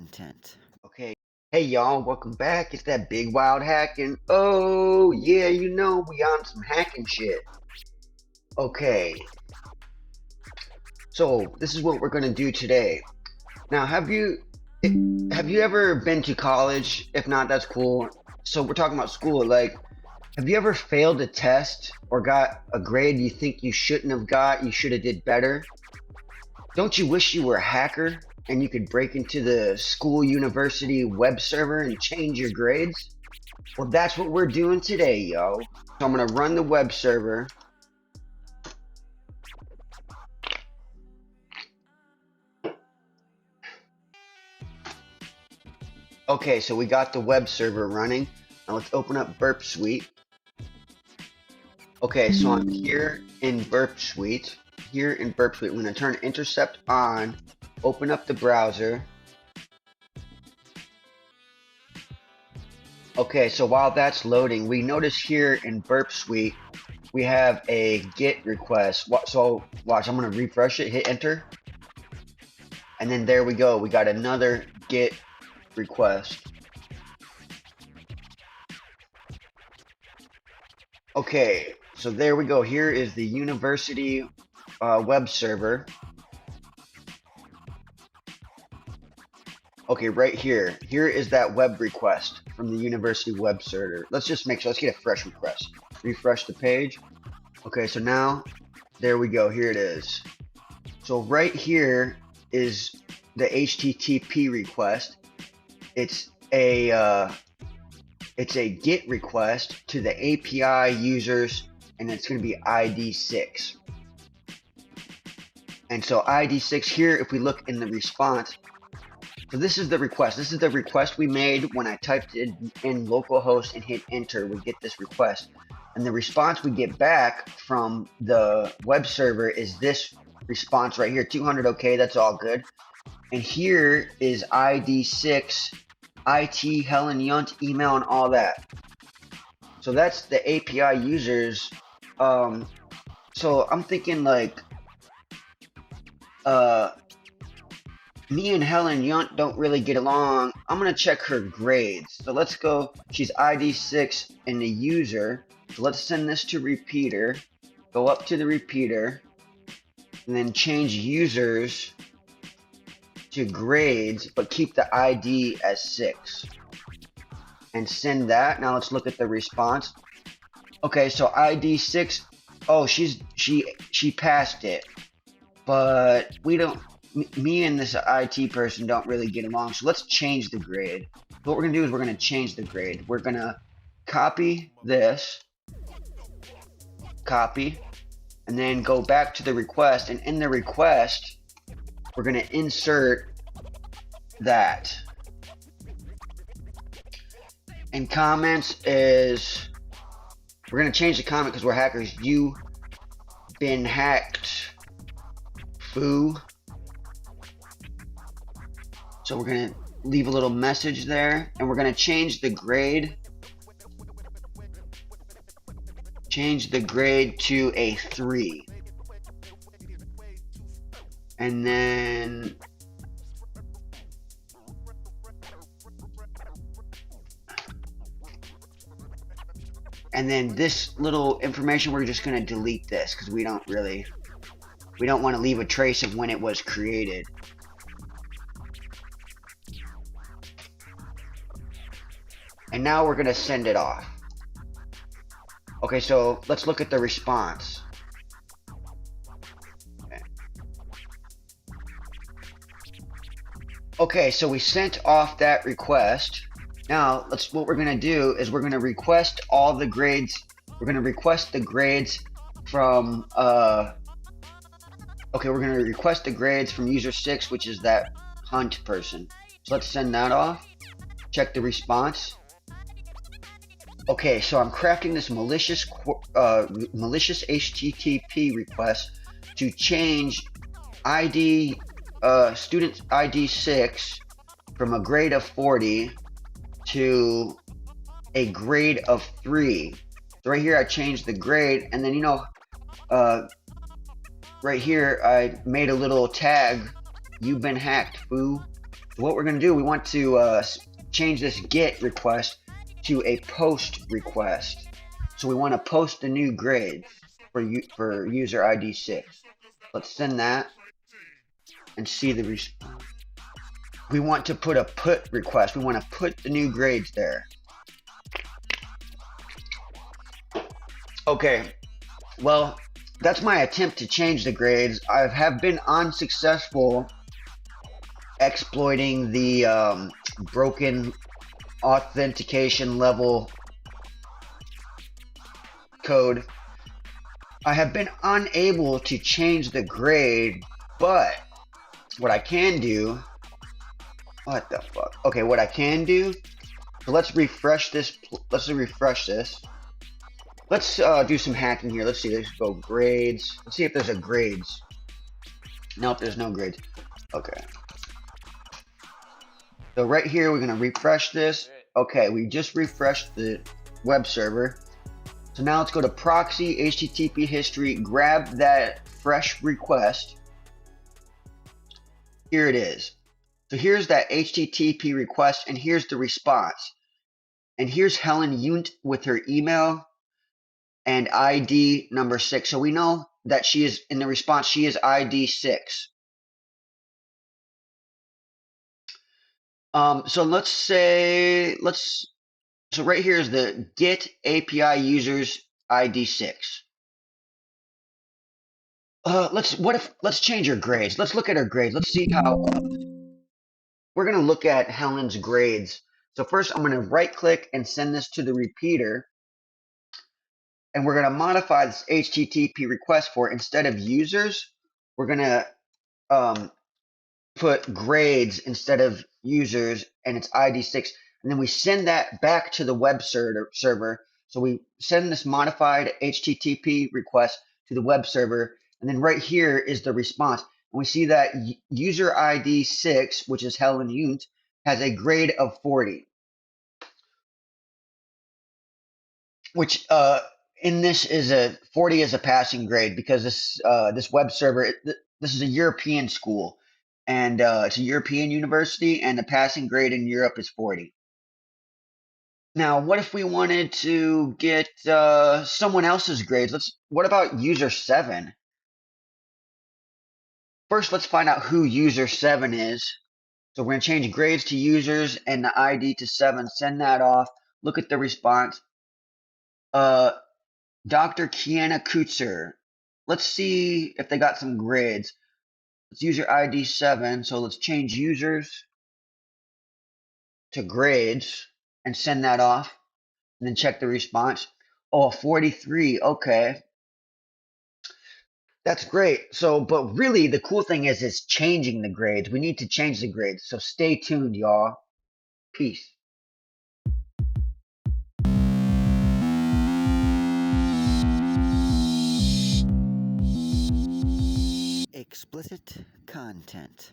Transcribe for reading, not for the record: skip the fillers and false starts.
content. Okay. Hey y'all, welcome back. It's that big wild hacking. Oh yeah, we on some hacking shit. Okay. So this is what we're gonna do today. Now have you ever been to college? If not, that's cool. So we're talking about school. Like, have you ever failed a test or got a grade you think you shouldn't have got, you should have did better? Don't you wish you were a hacker and you could break into the school university web server and change your grades? Well, that's what we're doing today, yo. So I'm gonna run the web server. Okay, so we got the web server running. Now let's open up Burp Suite. Okay, so I'm here in Burp Suite. Here in Burp Suite, I'm gonna turn Intercept on, open up the browser. Okay, so while that's loading, we notice here in Burp Suite, we have a GET request. So watch, I'm gonna refresh it, hit enter. And then there we go, we got another GET request. Okay, so there we go. Here is the university web server. Okay, right here. Here is that web request from the university web server. Let's just make sure. Let's get a fresh request. Refresh the page. Okay, so now there we go. Here it is. So right here is the HTTP request. It's a GET request to the API users, and it's going to be ID 6. And so ID 6 here, if we look in the response, so this is the request. This is the request we made when I typed it in localhost and hit enter. We get this request. And the response we get back from the web server is this response right here, 200 okay, that's all good. And here is ID 6, IT, Helen Yunt, email, and all that. So that's the API users. So I'm thinking like, me and Helen Yunt don't really get along. I'm gonna check her grades. So let's go. She's ID 6 and the user. So let's send this to repeater. Go up to the repeater, and then change users to grades, but keep the ID as 6. And send that. Now let's look at the response. Okay, so ID 6. Oh, she passed it, but we don't. Me and this IT person don't really get along, so let's change the grade. What we're gonna do is we're gonna change the grade. We're gonna copy this, copy, and then go back to the request, and in the request, we're gonna insert that. And comments is, we're gonna change the comment because we're hackers. You been hacked, foo. So we're gonna leave a little message there, and we're gonna change the grade. Change the grade to a 3. And then this little information, we're just gonna delete this because we don't want to leave a trace of when it was created. And now we're gonna send it off. Okay, so let's look at the response. Okay, so we sent off that request. Now, what we're gonna do is we're gonna request all the grades. We're gonna request the grades from we're gonna request the grades from user 6, which is that Hunt person. So let's send that off. Check the response. Okay, so I'm crafting this malicious HTTP request to change student ID 6 from a grade of 40 to a grade of 3. So right here I changed the grade, and then right here I made a little tag, you've been hacked, foo. So what we're going to do, we want to change this get request to a post request. So we want to post the new grades for user ID 6. Let's send that and see the response. We want to put a put request. We want to put the new grades there. Okay, well, that's my attempt to change the grades. I have been unsuccessful exploiting the broken authentication level code. I have been unable to change the grade, but what I can do, what the fuck? Okay, what I can do, so let's refresh this. Let's refresh this. Let's do some hacking here. Let's see. Let's go grades. Let's see if there's a grades. Nope, there's no grades. Okay. So right here, we're gonna refresh this. Okay, we just refreshed the web server. So now let's go to proxy, HTTP history, grab that fresh request. Here it is. So here's that HTTP request, and here's the response. And here's Helen Yunt with her email and ID number 6. So we know that she is, in the response, she is ID 6. So let's say, so right here is the get API users ID 6. Let's change her grades. Let's look at her grades. Let's see how, we're going to look at Helen's grades. So first I'm going to right click and send this to the repeater. And we're going to modify this HTTP request for, instead of users, we're going to put grades instead of users, and it's ID 6. And then we send that back to the web server. So we send this modified HTTP request to the web server. And then right here is the response. And we see that user ID 6, which is Helen Yunt, has a grade of 40. Which in this is a 40 is a passing grade, because this web server, this is a European school, and it's a European university, and the passing grade in Europe is 40. Now, what if we wanted to get someone else's grades? What about user 7? First, let's find out who user 7 is. So we're going to change grades to users and the ID to 7. Send that off. Look at the response. Dr. Kiana Kutzer. Let's see if they got some grades. Let's use your ID 7. So let's change users to grades and send that off. And then check the response. Oh, 43. Okay. That's great. So, but really the cool thing is changing the grades. We need to change the grades. So stay tuned, y'all. Peace. Explicit content.